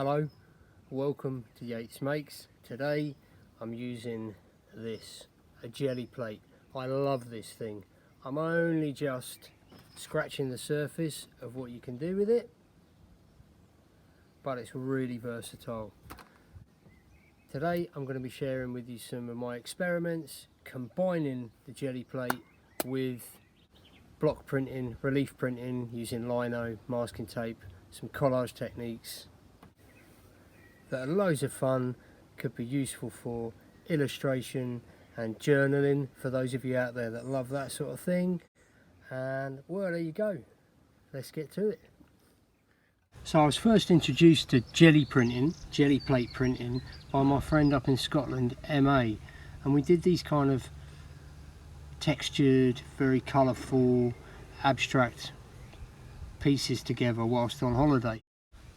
Hello, welcome to Yates Makes. Today I'm using this, a Gelli plate. I love this thing. I'm only just scratching the surface of what you can do with it, but it's really versatile. Today I'm going to be sharing with you some of my experiments combining the Gelli plate with block printing, relief printing using lino, masking tape, some collage techniques that are loads of fun, could be useful for illustration and journaling for those of you out there that love that sort of thing. And well, there you go, let's get to it. So I was first introduced to Gelli printing, Gelli plate printing, by my friend up in Scotland, MA, and we did these kind of textured, very colourful, abstract pieces together whilst on holiday.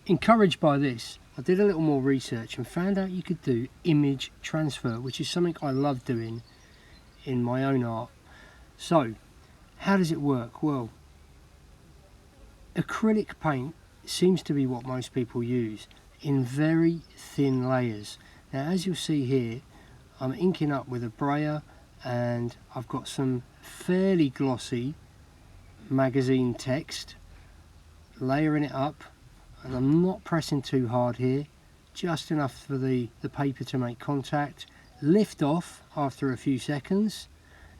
Encouraged by this, I did a little more research and found out you could do image transfer, which is something I love doing in my own art. So, how does it work? Well, acrylic paint seems to be what most people use in very thin layers. Now, as you'll see here, I'm inking up with a brayer and I've got some fairly glossy magazine text, layering it up. And I'm not pressing too hard here, just enough for the paper to make contact, lift off after a few seconds,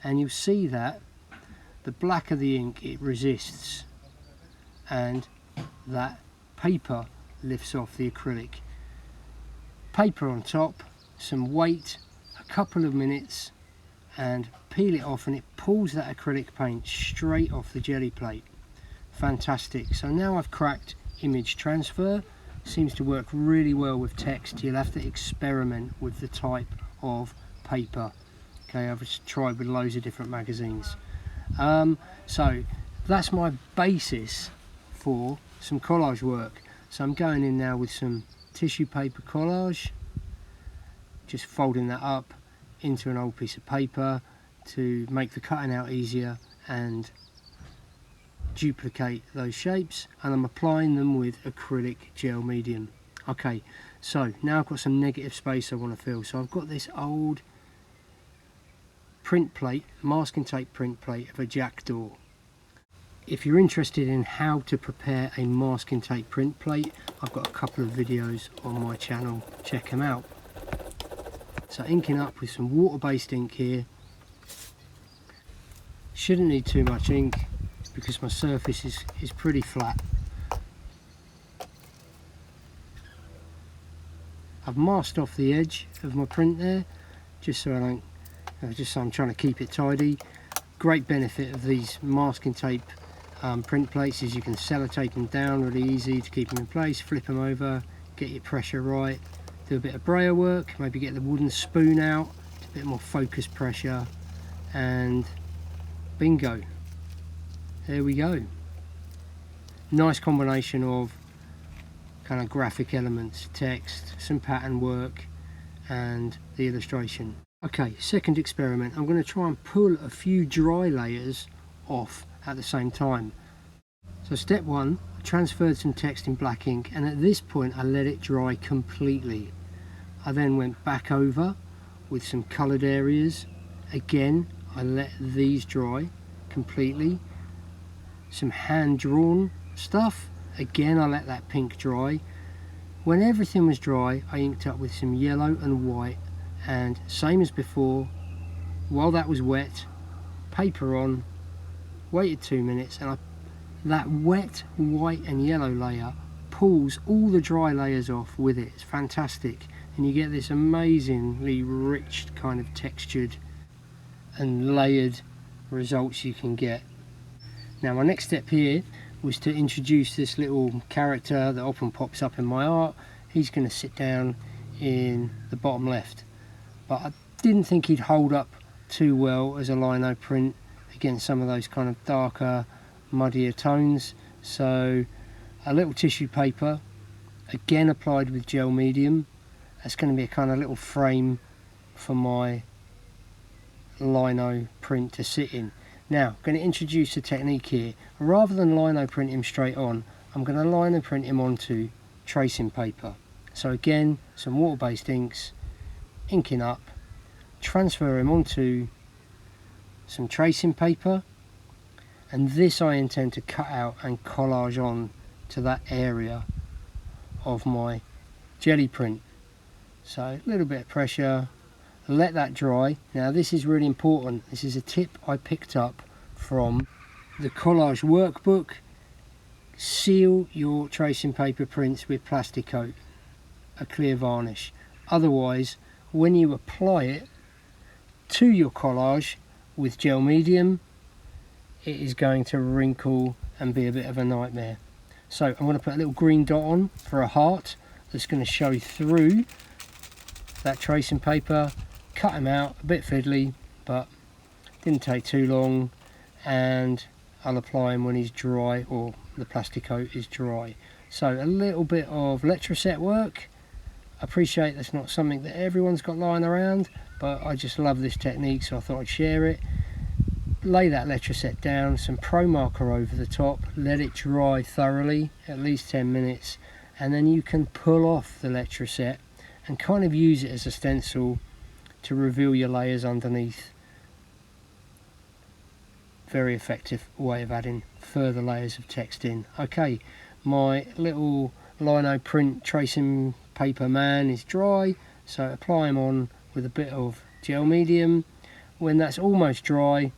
and you'll see that the blacker the ink, it resists, and that paper lifts off the acrylic. Paper on top, some weight, a couple of minutes, and peel it off and it pulls that acrylic paint straight off the Gelli plate. Fantastic. So now I've cracked image transfer. Seems to work really well with text. You'll have to experiment with the type of paper. Okay, I've just tried with loads of different magazines. So that's my basis for some collage work. So I'm going in now with some tissue paper collage, just folding that up into an old piece of paper to make the cutting out easier and duplicate those shapes, and I'm applying them with acrylic gel medium. Okay, so now I've got some negative space I want to fill. So I've got this old print plate, masking tape print plate of a jackdaw. If you're interested in how to prepare a masking tape print plate, I've got a couple of videos on my channel, check them out. So inking up with some water-based ink here. Shouldn't need too much ink because my surface is pretty flat. I've masked off the edge of my print there, just so I don't, just so I'm trying to keep it tidy. Great benefit of these masking tape print plates is you can sellotape them down really easy to keep them in place, flip them over, get your pressure right, do a bit of brayer work, maybe get the wooden spoon out, a bit more focused pressure, and bingo. There we go. Nice combination of kind of graphic elements, text, some pattern work, and the illustration. Okay, second experiment. I'm going to try and pull a few dry layers off at the same time. So step one, I transferred some text in black ink, and at this point I let it dry completely. I then went back over with some coloured areas. Again, I let these dry completely. Some hand-drawn stuff, again I let that pink dry. When everything was dry, I inked up with some yellow and white, and same as before, while that was wet, paper on, waited 2 minutes, and that wet white and yellow layer pulls all the dry layers off with it. It's fantastic, and you get this amazingly rich kind of textured and layered results you can get. Now my next step here was to introduce this little character that often pops up in my art. He's going to sit down in the bottom left, but I didn't think he'd hold up too well as a lino print against some of those kind of darker, muddier tones. So a little tissue paper, again applied with gel medium. That's going to be a kind of little frame for my lino print to sit in. Now, I'm going to introduce a technique here. Rather than lino print him straight on, I'm going to lino print him onto tracing paper. So again, some water-based inks, inking up, transfer them onto some tracing paper, and this I intend to cut out and collage on to that area of my Gelli print. So a little bit of pressure, let that dry. Now this is really important. This is a tip I picked up from the Collage workbook. Seal your tracing paper prints with plastic coat, a clear varnish. Otherwise, when you apply it to your collage with gel medium, it is going to wrinkle and be a bit of a nightmare. So I'm going to put a little green dot on for a heart that's going to show through that tracing paper. Cut them out, a bit fiddly, but didn't take too long, and I'll apply him when he's dry, or the plastic coat is dry. So a little bit of letraset work. I appreciate that's not something that everyone's got lying around, but I just love this technique, so I thought I'd share it. Lay that letraset down, some pro marker over the top, let it dry thoroughly, at least 10 minutes, and then you can pull off the letraset and kind of use it as a stencil to reveal your layers underneath. Very effective way of adding further layers of text in. Okay, my little lino print tracing paper man is dry, so apply him on with a bit of gel medium. When that's almost dry,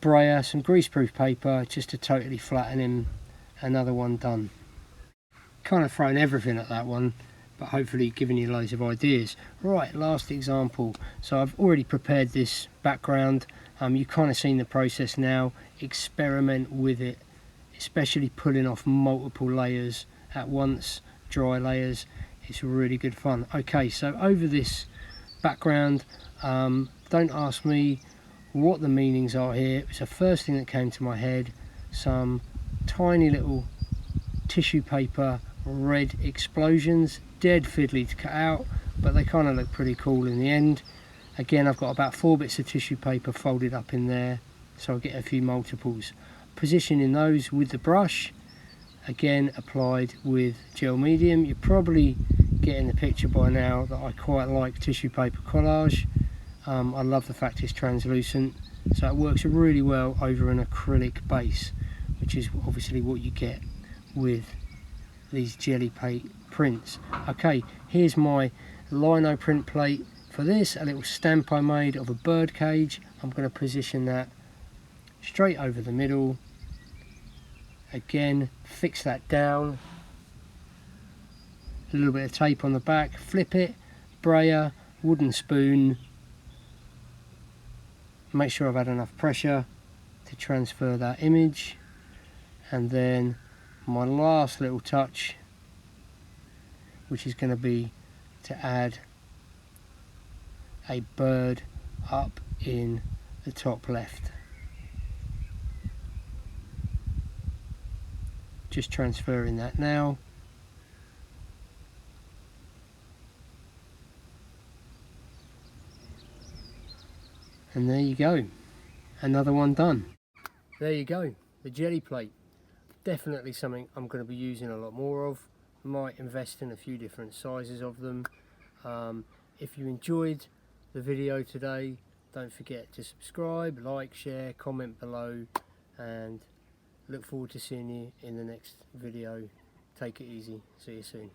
brayer some greaseproof paper just to totally flatten him. Another one done. Kind of thrown everything at that one, but hopefully giving you loads of ideas. Right, last example. So I've already prepared this background. You've kind of seen the process now. Experiment with it, especially pulling off multiple layers at once, dry layers. It's really good fun. Okay, so over this background, don't ask me what the meanings are here. It was the first thing that came to my head. Some tiny little tissue paper red explosions, dead fiddly to cut out, but they kind of look pretty cool in the end. Again, I've got about 4 bits of tissue paper folded up in there, so I'll get a few multiples. Positioning those with the brush, again applied with gel medium. You're probably getting the picture by now that I quite like tissue paper collage. I love the fact it's translucent, so it works really well over an acrylic base, which is obviously what you get with these Gelli prints. Okay, here's my lino print plate for this, a little stamp I made of a bird cage. I'm going to position that straight over the middle. Again, fix that down, a little bit of tape on the back, flip it, brayer, wooden spoon. Make sure I've had enough pressure to transfer that image, and then my last little touch, which is going to be to add a bird up in the top left. Just transferring that now. And there you go, another one done. There you go, the Gelli plate. Definitely something I'm going to be using a lot more of. Might invest in a few different sizes of them. If you enjoyed the video today, don't forget to subscribe, like, share, comment below, and look forward to seeing you in the next video. Take it easy. See you soon.